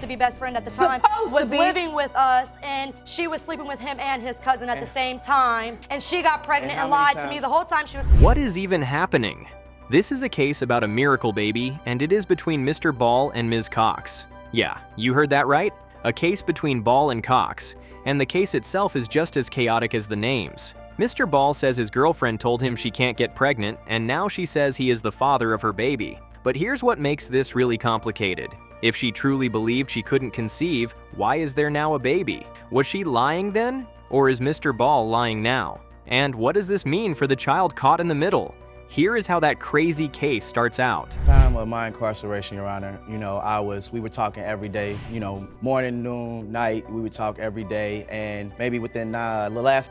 to be best friend at the time, was living with us, and she was sleeping with him and his cousin at the same time, and she got pregnant and lied to me the whole time she was. What is even happening? This is a case about a miracle baby, and it is between Mr. Ball and Ms. Cox. Yeah, you heard that right? A case between Ball and Cox, and the case itself is just as chaotic as the names. Mr. Ball says his girlfriend told him she can't get pregnant, and now she says he is the father of her baby. But here's what makes this really complicated. If she truly believed she couldn't conceive, why is there now a baby? Was she lying then? Or is Mr. Ball lying now? And what does this mean for the child caught in the middle? Here is how that crazy case starts out. Time of my incarceration, Your Honor, we were talking every day, morning, noon, night, we would talk every day, and maybe within the last...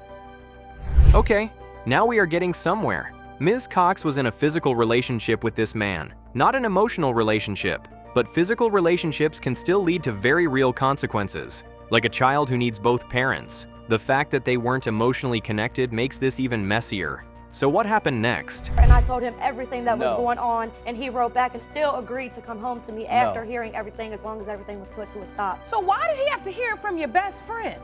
Okay, now we are getting somewhere. Ms. Cox was in a physical relationship with this man, not an emotional relationship, but physical relationships can still lead to very real consequences, like a child who needs both parents. The fact that they weren't emotionally connected makes this even messier. So what happened next? And I told him everything that was going on, and he wrote back and still agreed to come home to me after hearing everything, as long as everything was put to a stop. So why did he have to hear it from your best friend?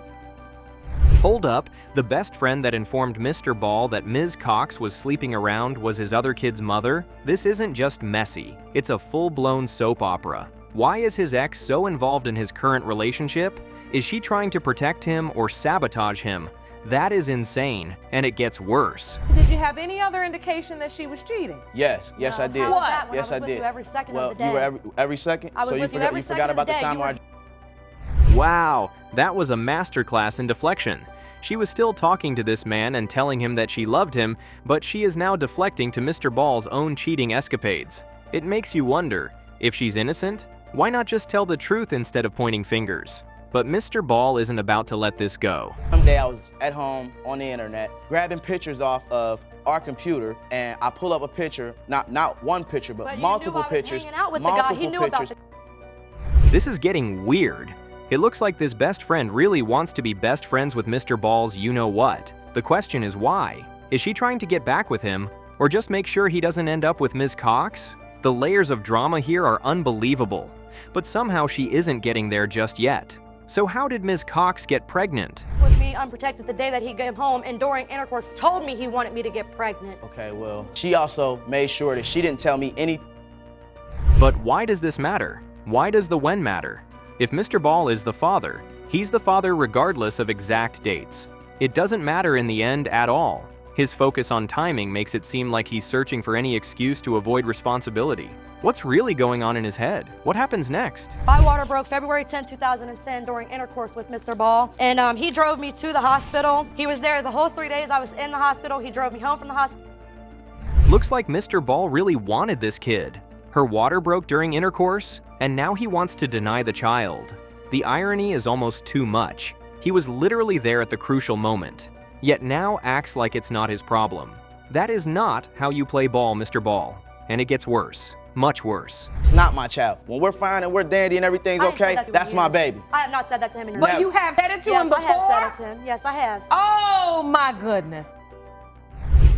Hold up, the best friend that informed Mr. Ball that Ms. Cox was sleeping around was his other kid's mother? This isn't just messy, it's a full-blown soap opera. Why is his ex so involved in his current relationship? Is she trying to protect him or sabotage him? That is insane, and it gets worse. Did you have any other indication that she was cheating? Yes, I did. How was that when Yes, I was with you every second of the day? You were every second? I was with you every second of the day. Wow, that was a masterclass in deflection. She was still talking to this man and telling him that she loved him, but she is now deflecting to Mr. Ball's own cheating escapades. It makes you wonder, if she's innocent, why not just tell the truth instead of pointing fingers? But Mr. Ball isn't about to let this go. One day I was at home on the internet, grabbing pictures off of our computer, and I pull up a picture, not one picture, but multiple pictures. Hanging out with the guy. He knew about This is getting weird. It looks like this best friend really wants to be best friends with Mr. Ball's you-know-what. The question is why? Is she trying to get back with him, or just make sure he doesn't end up with Ms. Cox? The layers of drama here are unbelievable, but somehow she isn't getting there just yet. So how did Ms. Cox get pregnant? With me unprotected the day that he came home, and during intercourse told me he wanted me to get pregnant. Okay, well, she also made sure that she didn't tell me anything. But why does this matter? Why does the when matter? If Mr. Ball is the father, he's the father regardless of exact dates. It doesn't matter in the end at all. His focus on timing makes it seem like he's searching for any excuse to avoid responsibility. What's really going on in his head? What happens next? My water broke February 10, 2010 during intercourse with Mr. Ball, and he drove me to the hospital. He was there the whole 3 days I was in the hospital. He drove me home from the hospital. Looks like Mr. Ball really wanted this kid. Her water broke during intercourse, and now he wants to deny the child. The irony is almost too much. He was literally there at the crucial moment, yet now acts like it's not his problem. That is not how you play ball, Mr. Ball. And it gets worse, much worse. It's not my child. When we're fine and we're dandy and everything's okay, that's my baby. I have not said that to him in But you have said it to him before? Yes, I have said it to him. Yes, I have. Oh my goodness.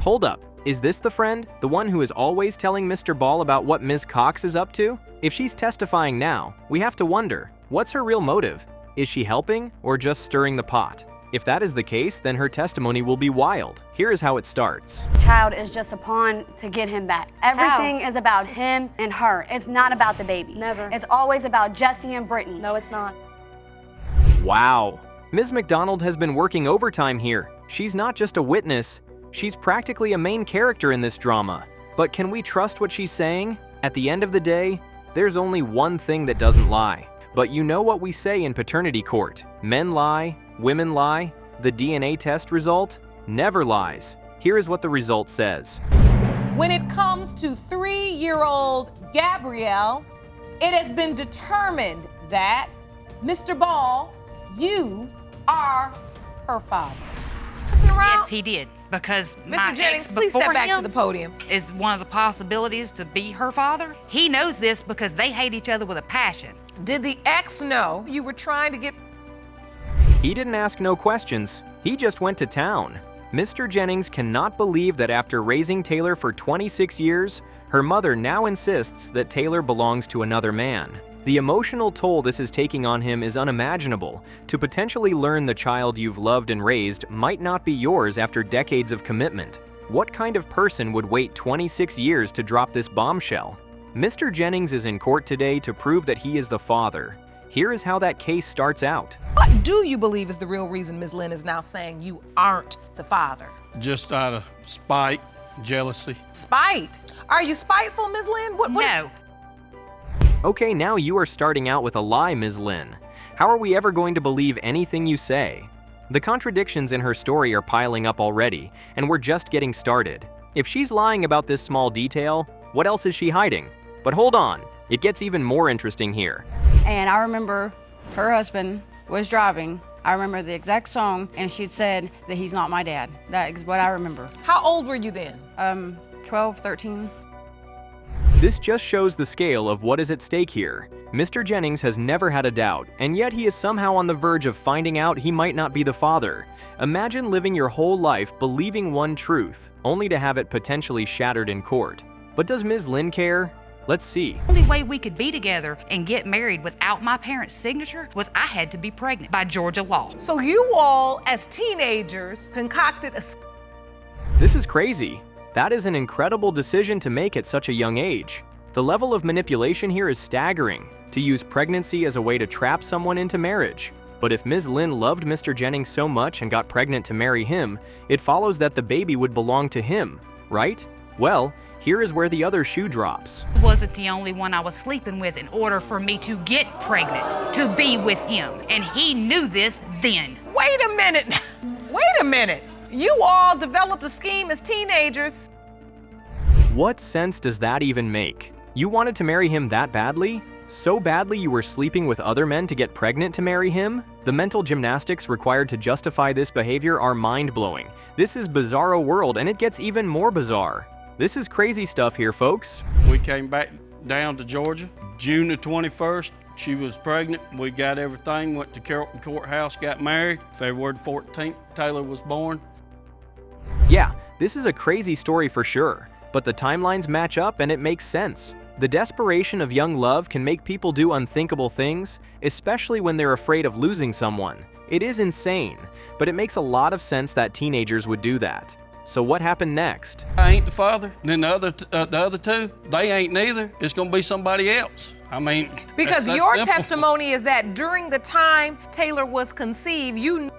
Hold up. Is this the friend? The one who is always telling Mr. Ball about what Ms. Cox is up to? If she's testifying now, we have to wonder, what's her real motive? Is she helping or just stirring the pot? If that is the case, then her testimony will be wild. Here is how it starts. The child is just a pawn to get him back. Everything is about him and her. It's not about the baby. Never. It's always about Jesse and Brittany. No, it's not. Wow. Ms. McDonald has been working overtime here. She's not just a witness. She's practically a main character in this drama. But can we trust what she's saying? At the end of the day, there's only one thing that doesn't lie. But you know what we say in paternity court. Men lie, women lie. The DNA test result never lies. Here is what the result says. When it comes to 3-year-old Gabrielle, it has been determined that, Mr. Ball, you are her father. Yes, he did. Because my Mr. Jennings, ex please before step back to him the podium. is one of the possibilities to be her father. He knows this because they hate each other with a passion. Did the ex know you were trying to get... He didn't ask no questions. He just went to town. Mr. Jennings cannot believe that after raising Taylor for 26 years, her mother now insists that Taylor belongs to another man. The emotional toll this is taking on him is unimaginable. To potentially learn the child you've loved and raised might not be yours after decades of commitment. What kind of person would wait 26 years to drop this bombshell? Mr. Jennings is in court today to prove that he is the father. Here is how that case starts out. What do you believe is the real reason Ms. Lynn is now saying you aren't the father? Just out of spite, jealousy. Spite? Are you spiteful, Ms. Lynn? No. Okay, now you are starting out with a lie, Ms. Lynn. How are we ever going to believe anything you say? The contradictions in her story are piling up already, and we're just getting started. If she's lying about this small detail, what else is she hiding? But hold on, it gets even more interesting here. And I remember her husband was driving. I remember the exact song, and she'd said that he's not my dad. That is what I remember. How old were you then? 12, 13. This just shows the scale of what is at stake here. Mr. Jennings has never had a doubt, and yet he is somehow on the verge of finding out he might not be the father. Imagine living your whole life believing one truth, only to have it potentially shattered in court. But does Ms. Lynn care? Let's see. The only way we could be together and get married without my parents' signature was I had to be pregnant by Georgia law. So you all, as teenagers, concocted a... This is crazy. That is an incredible decision to make at such a young age. The level of manipulation here is staggering, to use pregnancy as a way to trap someone into marriage. But if Ms. Lynn loved Mr. Jennings so much and got pregnant to marry him, it follows that the baby would belong to him, right? Well, here is where the other shoe drops. He wasn't the only one I was sleeping with in order for me to get pregnant, to be with him. And he knew this then. Wait a minute. Wait a minute. You all developed a scheme as teenagers. What sense does that even make? You wanted to marry him that badly? So badly you were sleeping with other men to get pregnant to marry him? The mental gymnastics required to justify this behavior are mind-blowing. This is bizarro world, and it gets even more bizarre. This is crazy stuff here, folks. We came back down to Georgia, June the 21st. She was pregnant. We got everything, went to Carrollton Courthouse, got married. February 14th, Taylor was born. Yeah, this is a crazy story for sure, but the timelines match up and it makes sense. The desperation of young love can make people do unthinkable things, especially when they're afraid of losing someone. It is insane, but it makes a lot of sense that teenagers would do that. So what happened next? I ain't the father. Then the other two, they ain't neither. It's gonna be somebody else. I mean, because that's your simple. testimony is that during the time Taylor was conceived, you...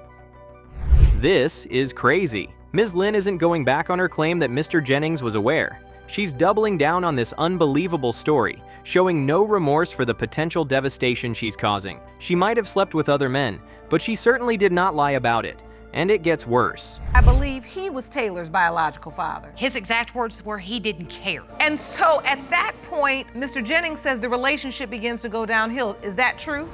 This is crazy. Ms. Lynn isn't going back on her claim that Mr. Jennings was aware. She's doubling down on this unbelievable story, showing no remorse for the potential devastation she's causing. She might have slept with other men, but she certainly did not lie about it. And it gets worse. I believe he was Taylor's biological father. His exact words were he didn't care. And so at that point, Mr. Jennings says the relationship begins to go downhill. Is that true?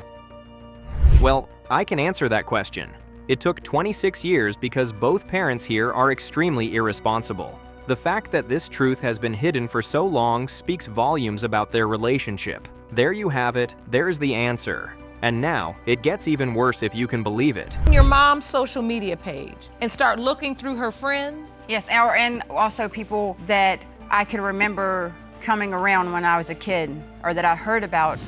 Well, I can answer that question. It took 26 years because both parents here are extremely irresponsible. The fact that this truth has been hidden for so long speaks volumes about their relationship. There you have it, there's the answer. And now, it gets even worse if you can believe it. Your mom's social media page and start looking through her friends. Yes, and also people that I could remember coming around when I was a kid or that I heard about.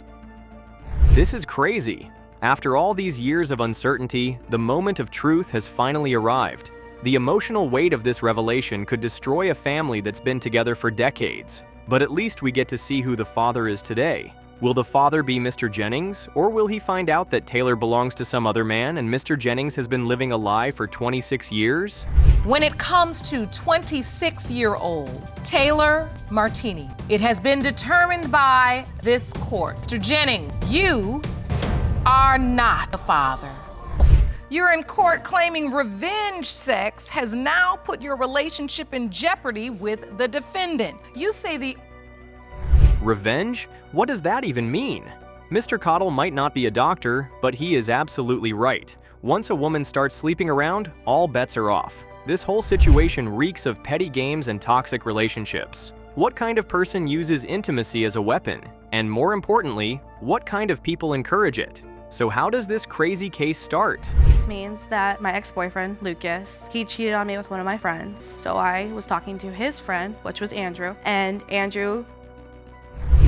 This is crazy. After all these years of uncertainty, the moment of truth has finally arrived. The emotional weight of this revelation could destroy a family that's been together for decades. But at least we get to see who the father is today. Will the father be Mr. Jennings, or will he find out that Taylor belongs to some other man and Mr. Jennings has been living a lie for 26 years? When it comes to 26-year-old Taylor Martini, it has been determined by this court. Mr. Jennings, you are not the father. You're in court claiming revenge sex has now put your relationship in jeopardy with the defendant. You say the... Revenge? What does that even mean? Mr. Cottle might not be a doctor, but he is absolutely right. Once a woman starts sleeping around, all bets are off. This whole situation reeks of petty games and toxic relationships. What kind of person uses intimacy as a weapon? And more importantly, what kind of people encourage it? So how does this crazy case start? This means that my ex-boyfriend, Lucas, he cheated on me with one of my friends. So I was talking to his friend, which was Andrew, and Andrew...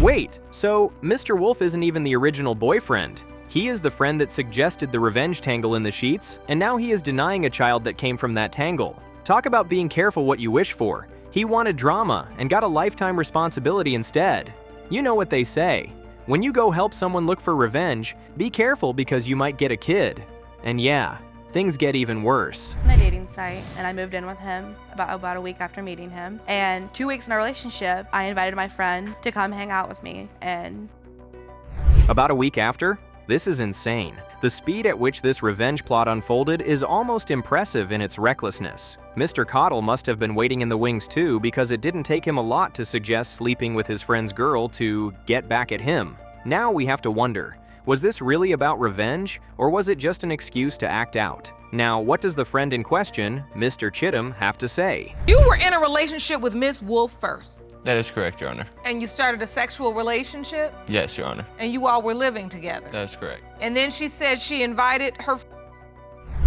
Wait, so Mr. Wolf isn't even the original boyfriend. He is the friend that suggested the revenge tangle in the sheets, and now he is denying a child that came from that tangle. Talk about being careful what you wish for. He wanted drama and got a lifetime responsibility instead. You know what they say. When you go help someone look for revenge, be careful because you might get a kid. And yeah, things get even worse. On a dating site, and I moved in with him about a week after meeting him. And 2 weeks in a relationship, I invited my friend to come hang out with me. And About a week after? This is insane. The speed at which this revenge plot unfolded is almost impressive in its recklessness. Mr. Cottle must have been waiting in the wings too, because it didn't take him a lot to suggest sleeping with his friend's girl to get back at him. Now we have to wonder, was this really about revenge, or was it just an excuse to act out? Now, what does the friend in question, Mr. Chittum, have to say? You were in a relationship with Miss Wolf first, That is correct, Your Honor. and you started a sexual relationship, Yes, Your Honor. and you all were living together. That is correct. And then she said she invited her.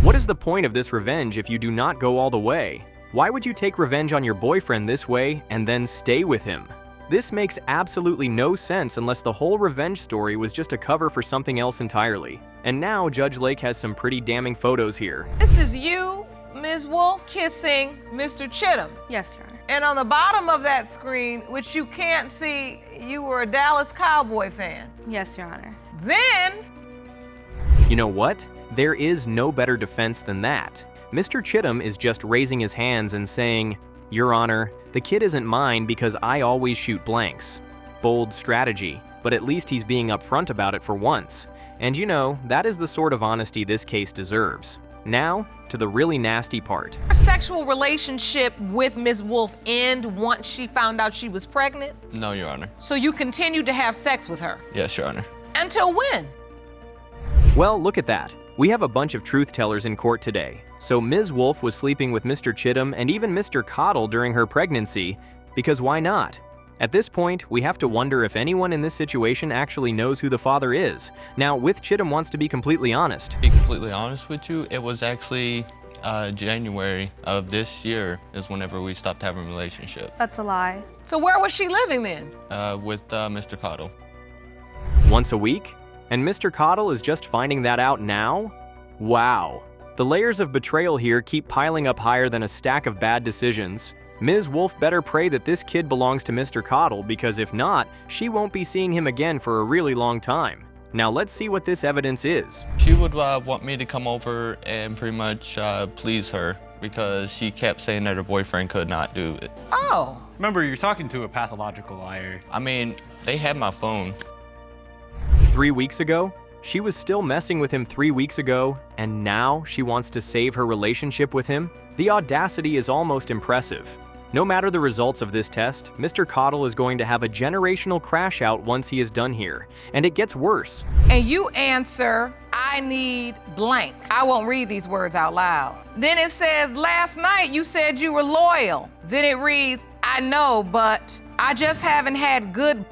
What is the point of this revenge if you do not go all the way? Why would you take revenge on your boyfriend this way and then stay with him? This makes absolutely no sense unless the whole revenge story was just a cover for something else entirely. And now Judge Lake has some pretty damning photos here. This is you, Ms. Wolf, kissing Mr. Chittum. yes, Your Honor. And on the bottom of that screen, which you can't see, you were a Dallas Cowboy fan. Yes, Your Honor. Then, You know what? There is no better defense than that. Mr. Chittum is just raising his hands and saying, "Your Honor, the kid isn't mine because I always shoot blanks." Bold strategy, but at least he's being upfront about it for once. And you know, that is the sort of honesty this case deserves. Now, to the really nasty part. her sexual relationship with Ms. Wolf end once she found out she was pregnant? No, Your Honor. So you continued to have sex with her? Yes, Your Honor. Until when? Well, look at that. We have a bunch of truth tellers in court today. So Ms. Wolf was sleeping with Mr. Chittum and even Mr. Cottle during her pregnancy, because why not? At this point, we have to wonder if anyone in this situation actually knows who the father is. Now, with Chittum wants to be completely honest. To be completely honest with you, it was actually January of this year is whenever we stopped having a relationship That's a lie. So where was she living then? with Mr. Cottle. Once a week? And Mr. Cottle is just finding that out now? Wow. The layers of betrayal here keep piling up higher than a stack of bad decisions. Ms. Wolf better pray that this kid belongs to Mr. Cottle, because if not, she won't be seeing him again for a really long time. Now let's see what this evidence is. She would want me to come over and pretty much please her because she kept saying that her boyfriend could not do it. Oh. Remember, you're talking to a pathological liar. I mean, they had my phone. 3 weeks ago? She was still messing with him 3 weeks ago, and now she wants to save her relationship with him? The audacity is almost impressive. No matter the results of this test, Mr. Cottle is going to have a generational crash out once he is done here, and it gets worse. And you answer, I need blank. I won't read these words out loud. Then it says, last night you said you were loyal. Then it reads, I know, but I just haven't had good.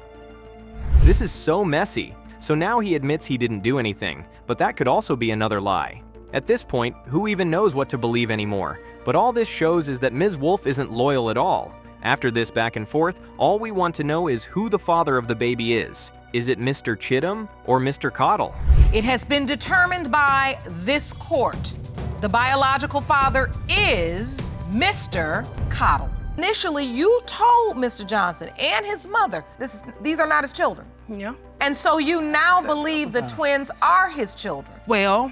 This is so messy. So now he admits he didn't do anything, but that could also be another lie. At this point, who even knows what to believe anymore? But all this shows is that Ms. Wolf isn't loyal at all. After this back and forth, all we want to know is who the father of the baby is. Is it Mr. Chittum or Mr. Cottle? It has been determined by this court. The biological father is Mr. Cottle. Initially, you told Mr. Johnson and his mother these are not his children. Yeah. And so you now believe the twins are his children. Well,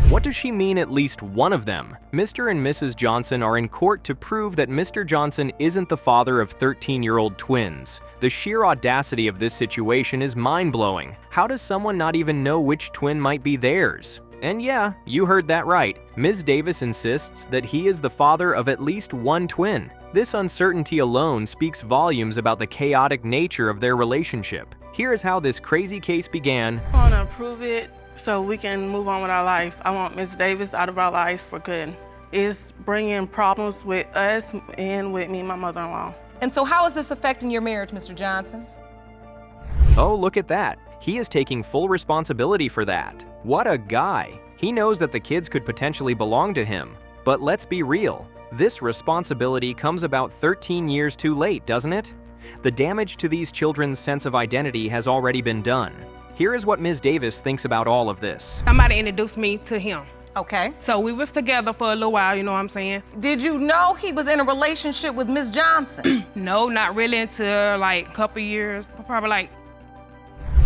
What does she mean at least one of them? Mr. and Mrs. Johnson are in court to prove that Mr. Johnson isn't the father of 13-year-old twins. The sheer audacity of this situation is mind-blowing. How does someone not even know which twin might be theirs? And yeah, you heard that right. Ms. Davis insists that he is the father of at least one twin. This uncertainty alone speaks volumes about the chaotic nature of their relationship. Here is how this crazy case began. I want to approve it so we can move on with our life. I want Ms. Davis out of our lives for good. It's bringing problems with us and with me and my mother-in-law. And so how is this affecting your marriage, Mr. Johnson? Oh, look at that. He is taking full responsibility for that. What a guy. He knows that the kids could potentially belong to him. But let's be real. This responsibility comes about 13 years too late, doesn't it? The damage to these children's sense of identity has already been done. Here is what Ms. Davis thinks about all of this. Somebody introduced me to him. Okay. So we was together for a little while, you know what I'm saying? Did you know he was in a relationship with Miss Johnson? No, not really until like a couple years, probably like.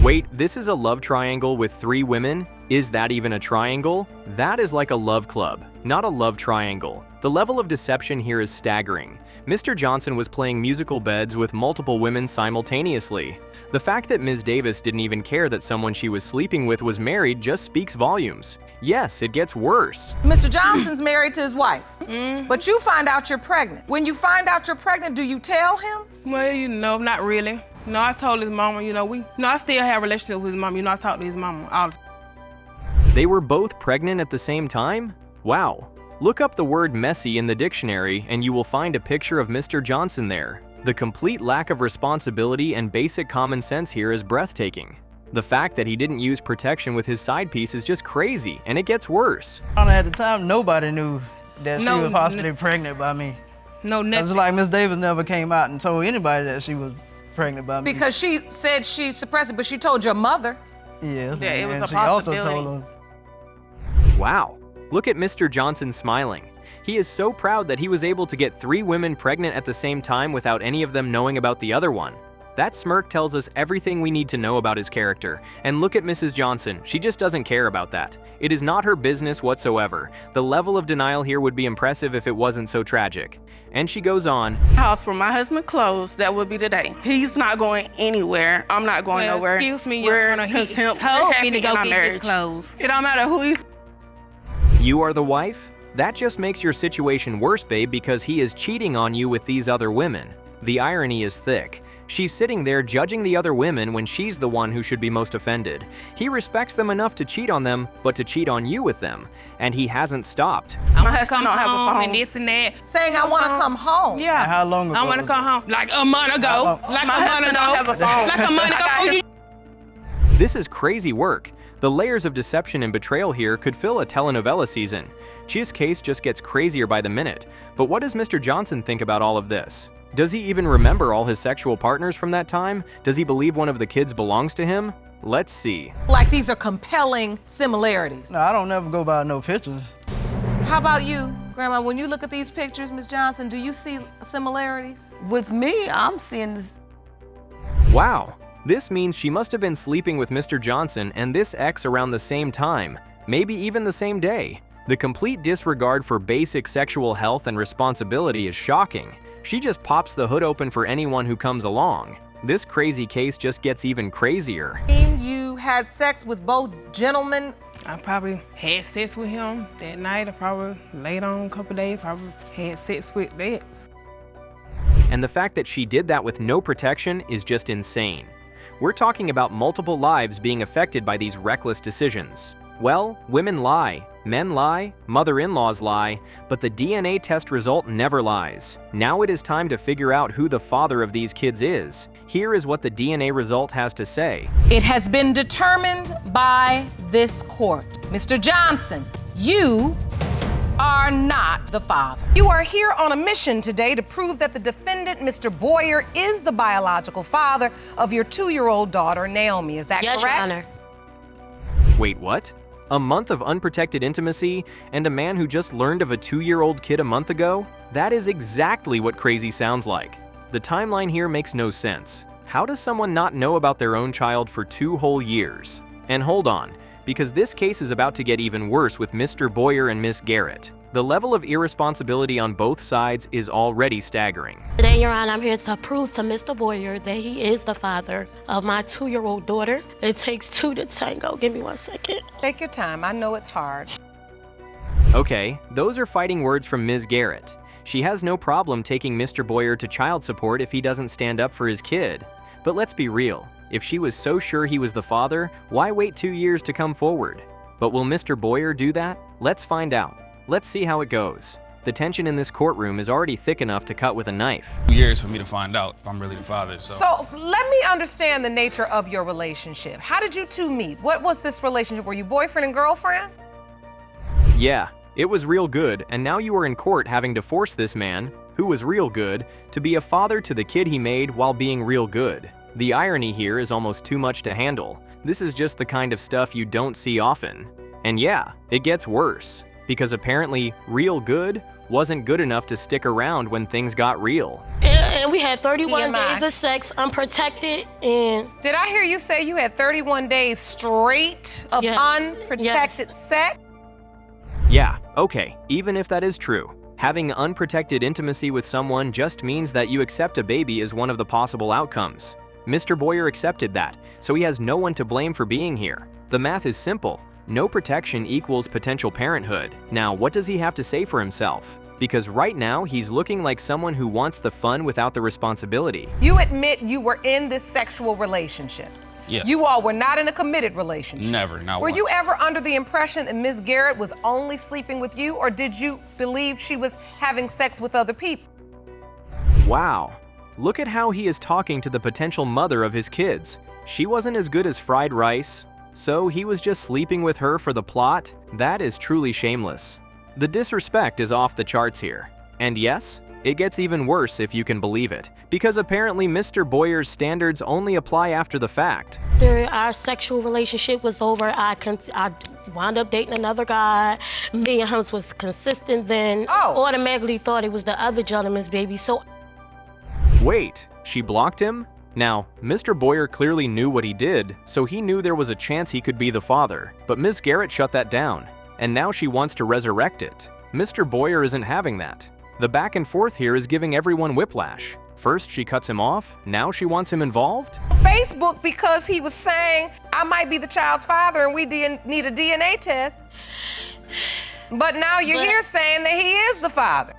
Wait, this is a love triangle with 3 women? Is that even a triangle? That is like a love club, not a love triangle. The level of deception here is staggering. Mr. Johnson was playing musical beds with multiple women simultaneously. The fact that Ms. Davis didn't even care that someone she was sleeping with was married just speaks volumes. Yes, it gets worse. Mr. Johnson's married to his wife, but you find out you're pregnant. When you find out you're pregnant, do you tell him? Well, you know, not really. No, I told his mama, you know, I still have a relationship with his mama. You know, I talk to his mama all the time. They were both pregnant at the same time? Wow. Look up the word messy in the dictionary and you will find a picture of Mr. Johnson there. The complete lack of responsibility and basic common sense here is breathtaking. The fact that he didn't use protection with his side piece is just crazy, and it gets worse. At the time, nobody knew that she was possibly pregnant by me. No, never. It's like Miss Davis never came out and told anybody that she was pregnant by me. Because she said she suppressed it, but she told your mother. Yes, Yeah, it was and a she also possibility. told her. Wow. Look at Mr. Johnson smiling. He is so proud that he was able to get 3 women pregnant at the same time without any of them knowing about the other one. That smirk tells us everything we need to know about his character. And look at Mrs. Johnson, she just doesn't care about that. It is not her business whatsoever. The level of denial here would be impressive if it wasn't so tragic. And she goes on, House for my husband closed, that would be today. He's not going anywhere. I'm not going nowhere. Excuse me, We're Your Honor, he contempt. told We're me to happy go in our get his marriage. clothes. It don't matter who he's. "You are the wife?" That just makes your situation worse, babe, because he is cheating on you with these other women. The irony is thick. She's sitting there judging the other women when she's the one who should be most offended. He respects them enough to cheat on them, but to cheat on you with them. And he hasn't stopped. I My want to husband come don't have a home phone. and this and that. Saying, I want to come home. Yeah. How long ago I want to was come home. Like a month ago. Like My a month husband don't have a ago. phone. Like a month I got ago. his- This is crazy work. The layers of deception and betrayal here could fill a telenovela season. Chia's case just gets crazier by the minute. But what does Mr. Johnson think about all of this? Does he even remember all his sexual partners from that time? Does he believe one of the kids belongs to him? Let's see. Like these are compelling similarities. No, I don't never go by no pictures. How about you, Grandma? When you look at these pictures, Miss Johnson, do you see similarities? With me, I'm seeing this. Wow. This means she must have been sleeping with Mr. Johnson and this ex around the same time, maybe even the same day. The complete disregard for basic sexual health and responsibility is shocking. She just pops the hood open for anyone who comes along. This crazy case just gets even crazier. You had sex with both gentlemen. I probably had sex with him that night. I probably laid on a couple days. Probably had sex with that. And the fact that she did that with no protection is just insane. We're talking about multiple lives being affected by these reckless decisions. Well, women lie, men lie, mother-in-laws lie, but the DNA test result never lies. Now it is time to figure out who the father of these kids is. Here is what the DNA result has to say. It has been determined by this court. Mr. Johnson, you are not the father. You are here on a mission today to prove that the defendant, Mr. Boyer, is the biological father of your 2-year-old daughter, Naomi. Is that correct? Yes, Your Honor. Wait, what? A month of unprotected intimacy and a man who just learned of a 2-year-old kid a month ago? That is exactly what crazy sounds like. The timeline here makes no sense. How does someone not know about their own child for 2 whole years? And hold on, because this case is about to get even worse with Mr. Boyer and Miss Garrett. The level of irresponsibility on both sides is already staggering. Today, Your Honor, I'm here to prove to Mr. Boyer that he is the father of my 2-year-old daughter. It takes 2 to tango. Give me 1 second. Take your time. I know it's hard. Okay, those are fighting words from Ms. Garrett. She has no problem taking Mr. Boyer to child support if he doesn't stand up for his kid. But let's be real. If she was so sure he was the father, why wait 2 years to come forward? But will Mr. Boyer do that? Let's find out. Let's see how it goes. The tension in this courtroom is already thick enough to cut with a knife. 2 years for me to find out if I'm really the father, So let me understand the nature of your relationship. How did you two meet? What was this relationship? Were you boyfriend and girlfriend? Yeah, it was real good, and now you are in court having to force this man, who was real good, to be a father to the kid he made while being real good. The irony here is almost too much to handle. This is just the kind of stuff you don't see often. And yeah, it gets worse, because apparently real good wasn't good enough to stick around when things got real. And we had 31 TMI. days of sex, unprotected, and... Did I hear you say you had 31 days straight of unprotected sex? Yeah, okay, even if that is true, having unprotected intimacy with someone just means that you accept a baby as one of the possible outcomes. Mr. Boyer accepted that, so he has no one to blame for being here. The math is simple. No protection equals potential parenthood. Now, what does he have to say for himself? Because right now, he's looking like someone who wants the fun without the responsibility. You admit you were in this sexual relationship. Yeah. You all were not in a committed relationship. Never, not Were once. you ever under the impression that Ms. Garrett was only sleeping with you, or did you believe she was having sex with other people? Wow. Look at how he is talking to the potential mother of his kids. She wasn't as good as fried rice, so he was just sleeping with her for the plot? That is truly shameless. The disrespect is off the charts here. And yes, it gets even worse if you can believe it, because apparently Mr. Boyer's standards only apply after the fact. Our sexual relationship was over. I wound up dating another guy. Me and him was consistent then. Automatically thought it was the other gentleman's baby, so... Wait, she blocked him? Now, Mr. Boyer clearly knew what he did, so he knew there was a chance he could be the father, but Ms. Garrett shut that down, and now she wants to resurrect it. Mr. Boyer isn't having that. The back and forth here is giving everyone whiplash. First she cuts him off, now she wants him involved? Facebook because he was saying, I might be the child's father and we need a DNA test. But now you're here saying that he is the father.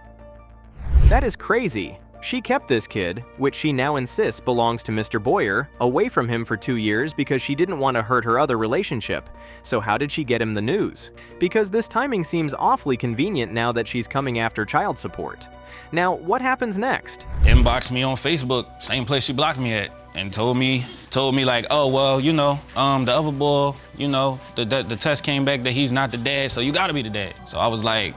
That is crazy. She kept this kid, which she now insists belongs to Mr. Boyer, away from him for 2 years because she didn't want to hurt her other relationship. So how did she get him the news? Because this timing seems awfully convenient now that she's coming after child support. Now, what happens next? Inboxed me on Facebook, same place she blocked me at, and told me like, oh, well, you know, the other boy, you know, the test came back that he's not the dad, so you gotta be the dad. So I was like...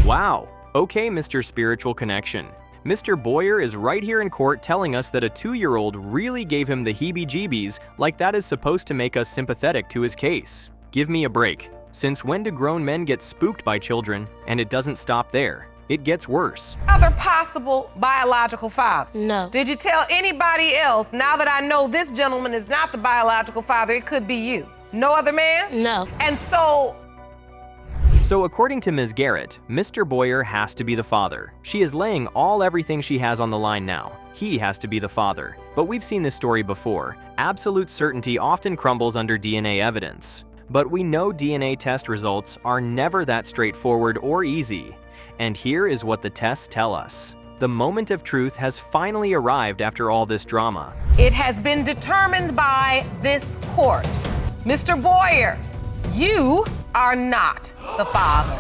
Wow. Okay, Mr. Spiritual Connection. Mr. Boyer is right here in court telling us that a 2-year-old really gave him the heebie-jeebies, like that is supposed to make us sympathetic to his case. Give me a break. Since when do grown men get spooked by children? And it doesn't stop there. It gets worse. Other possible biological father? No. Did you tell anybody else, now that I know this gentleman is not the biological father, it could be you? No other man? No. And so... So according to Ms. Garrett, Mr. Boyer has to be the father. She is laying everything she has on the line now. He has to be the father. But we've seen this story before. Absolute certainty often crumbles under DNA evidence. But we know DNA test results are never that straightforward or easy. And here is what the tests tell us. The moment of truth has finally arrived after all this drama. It has been determined by this court. Mr. Boyer, you are not the father.